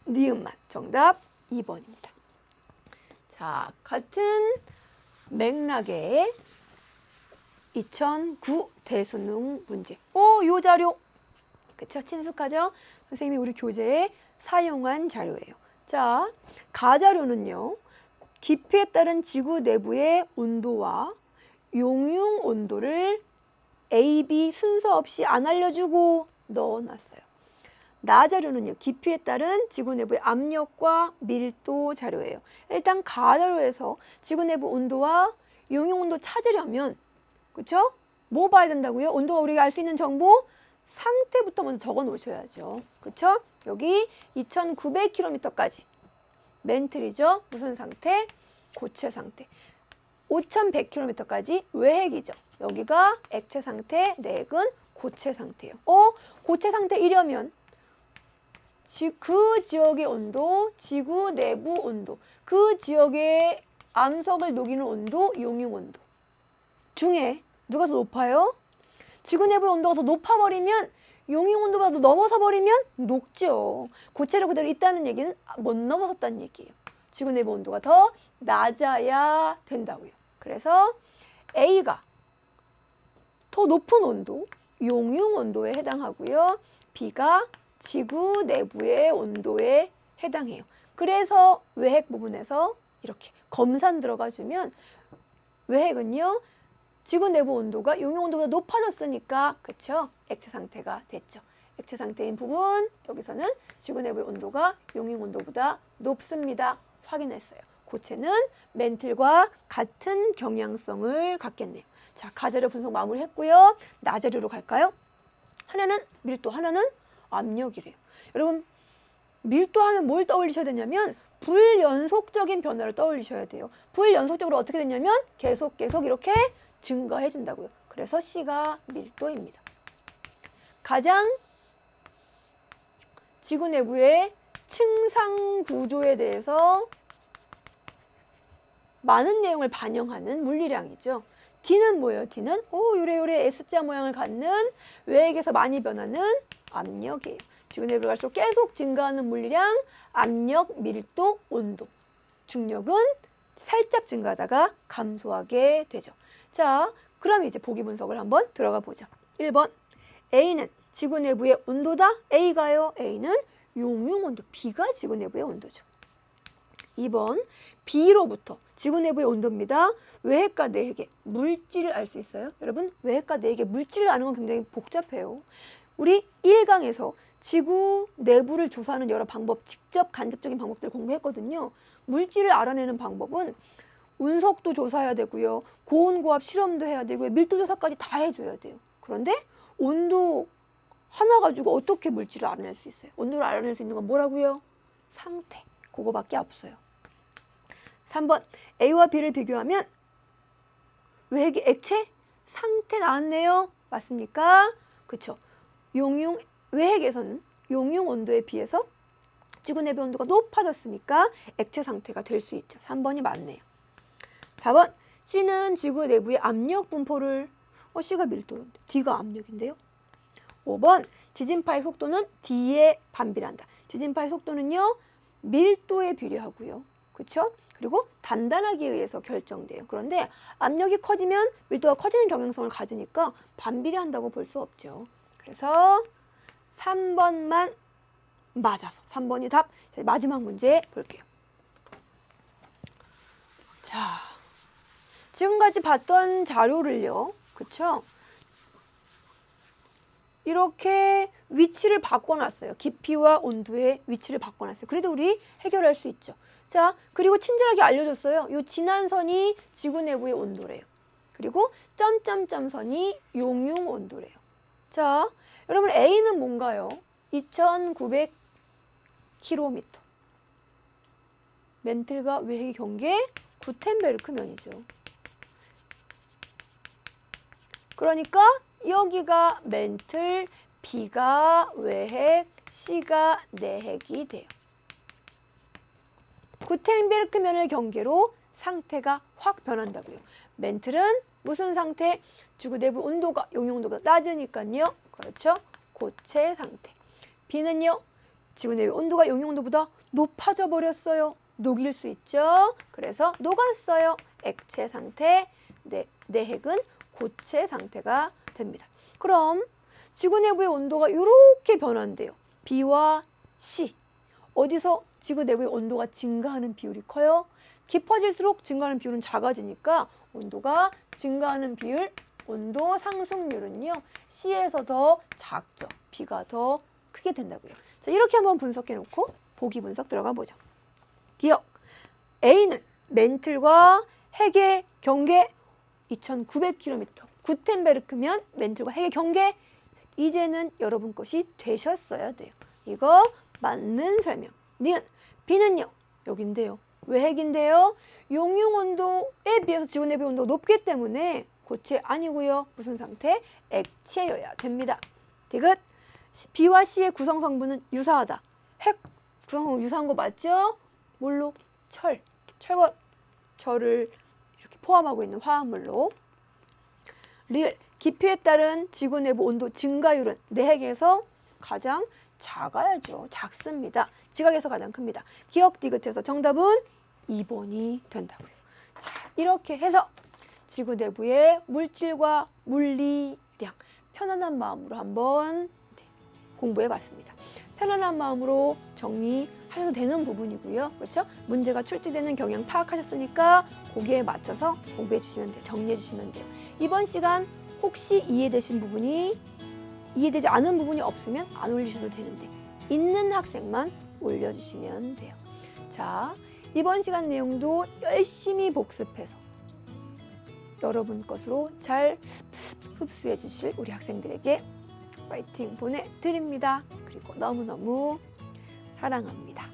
니은만 정답 2번입니다. 자, 같은 맥락의 2009 대수능 문제. 요 자료. 그쵸? 친숙하죠? 선생님이 우리 교재에 사용한 자료예요. 자, 가자료는요, 깊이에 따른 지구 내부의 온도와 용융 온도를 A, B 순서 없이 안 알려주고 넣어놨어요. 나자료는요, 깊이에 따른 지구 내부의 압력과 밀도 자료예요. 일단 가자료에서 지구 내부 온도와 용융 온도 찾으려면, 그쵸? 뭐 봐야 된다고요? 온도가 우리가 알 수 있는 정보, 상태부터 먼저 적어 놓으셔야죠. 그쵸? 여기 2900km까지 멘틀이죠. 무슨 상태? 고체 상태. 5100km까지 외핵이죠. 여기가 액체 상태, 내핵은 고체 상태예요. 고체 상태이려면 그 지역의 온도, 지구 내부 온도, 그 지역의 암석을 녹이는 온도, 용융 온도 중에 누가 더 높아요? 지구 내부의 온도가 더 높아버리면 용융 온도보다 더 넘어서 버리면 녹죠. 고체로 그대로 있다는 얘기는 못 넘어섰다는 얘기예요. 지구 내부 온도가 더 낮아야 된다고요. 그래서 A가 더 높은 온도, 용융 온도에 해당하고요. B가 지구 내부의 온도에 해당해요. 그래서 외핵 부분에서 이렇게 검산 들어가주면 외핵은요, 지구 내부 온도가 용융 온도보다 높아졌으니까, 그쵸? 액체 상태가 됐죠. 액체 상태인 부분, 여기서는 지구 내부의 온도가 용융 온도보다 높습니다. 확인했어요. 고체는 멘틀과 같은 경향성을 갖겠네요. 자, 가자료 분석 마무리했고요. 나자료로 갈까요? 하나는 밀도, 하나는 압력이래요. 여러분, 밀도 하면 뭘 떠올리셔야 되냐면 불연속적인 변화를 떠올리셔야 돼요. 불연속적으로 어떻게 되냐면 계속 이렇게 증가해 준다고요. 그래서 C가 밀도입니다. 가장 지구 내부의 층상 구조에 대해서 많은 내용을 반영하는 물리량이죠. D는 뭐예요? D는 요래요래 S자 모양을 갖는 외액에서 많이 변하는 압력이에요. 지구 내부로 갈수록 계속 증가하는 물리량, 압력, 밀도, 온도. 중력은 살짝 증가하다가 감소하게 되죠. 자, 그럼 이제 보기 분석을 한번 들어가 보죠. 1번, A는 지구 내부의 온도다. A가요. A는 용융 온도. B가 지구 내부의 온도죠. 2번, B로부터 지구 내부의 온도입니다. 외핵과 내핵의 물질을 알 수 있어요. 여러분, 외핵과 내핵의 물질을 아는 건 굉장히 복잡해요. 우리 1강에서 지구 내부를 조사하는 여러 방법, 직접 간접적인 방법들을 공부했거든요. 물질을 알아내는 방법은 운석도 조사해야 되고요. 고온고압 실험도 해야 되고요. 밀도 조사까지 다 해줘야 돼요. 그런데 온도 하나 가지고 어떻게 물질을 알아낼 수 있어요? 온도를 알아낼 수 있는 건 뭐라고요? 상태. 그거밖에 없어요. 3번, A와 B를 비교하면 외핵의 액체 상태 나왔네요. 맞습니까? 그렇죠. 외핵에서는 용융 온도에 비해서 지구 내부 온도가 높아졌으니까 액체 상태가 될 수 있죠. 3번이 맞네요. 4번, C는 지구 내부의 압력 분포를 C가 밀도인데 D가 압력인데요. 5번, 지진파의 속도는 D에 반비례한다. 지진파의 속도는요, 밀도에 비례하고요. 그렇죠? 그리고 단단하기에 의해서 결정돼요. 그런데 압력이 커지면 밀도가 커지는 경향성을 가지니까 반비례한다고 볼 수 없죠. 그래서 3번만 맞아서 3번이 답. 자, 마지막 문제 볼게요. 자, 지금까지 봤던 자료를요. 그쵸? 이렇게 위치를 바꿔놨어요. 깊이와 온도의 위치를 바꿔놨어요. 그래도 우리 해결할 수 있죠. 자, 그리고 친절하게 알려줬어요. 요 진한 선이 지구 내부의 온도래요. 그리고 점점점 선이 용융 온도래요. 자, 여러분 A는 뭔가요? 2900km. 멘틀과 외핵의 경계 구텐베르크면이죠. 그러니까 여기가 멘틀, B가 외핵, C가 내핵이 돼요. 구텐베르크면을 경계로 상태가 확 변한다고요. 멘틀은 무슨 상태? 지구 내부 온도가 용융 온도보다 낮으니까요. 그렇죠? 고체 상태. B는요. 지구 내부 온도가 용융 온도보다 높아져 버렸어요. 녹일 수 있죠. 그래서 녹았어요. 액체 상태. 내핵은 고체 상태가 됩니다. 그럼 지구 내부의 온도가 이렇게 변한대요. B와 C. 어디서 지구 내부의 온도가 증가하는 비율이 커요? 깊어질수록 증가하는 비율은 작아지니까 온도가 증가하는 비율, 온도 상승률은요. C에서 더 작죠. B가 더 크게 된다고요. 자, 이렇게 한번 분석해 놓고 보기 분석 들어가 보죠. 기억. A는 멘틀과 핵의 경계 2900km. 구텐베르크면 멘틀과 핵의 경계. 이제는 여러분 것이 되셨어야 돼요. 이거 맞는 설명. 니은. B는요. 여긴데요. 왜 핵인데요? 용융 온도에 비해서 지구 내부 온도가 높기 때문에 고체 아니고요. 무슨 상태? 액체여야 됩니다. 디귿. B와 C의 구성 성분은 유사하다. 핵 구성 성분 유사한 거 맞죠? 뭘로? 철. 철을 이렇게 포함하고 있는 화합물로. 리을. 깊이에 따른 지구 내부 온도 증가율은 내핵에서 가장 작아야죠. 작습니다. 지각에서 가장 큽니다. 기억 디귿에서 정답은 2번이 된다고요. 자, 이렇게 해서 지구 내부의 물질과 물리량 편안한 마음으로 한번 공부해 봤습니다. 편안한 마음으로 정리하셔도 되는 부분이고요. 그렇죠? 문제가 출제되는 경향 파악하셨으니까 거기에 맞춰서 공부해 주시면 돼요. 정리해 주시면 돼요. 이번 시간 혹시 이해되신 부분이 이해되지 않은 부분이 없으면 안 올리셔도 되는데 있는 학생만 올려주시면 돼요. 자, 이번 시간 내용도 열심히 복습해서 여러분 것으로 잘 흡수해 주실 우리 학생들에게 파이팅 보내드립니다. 그리고 너무너무 사랑합니다.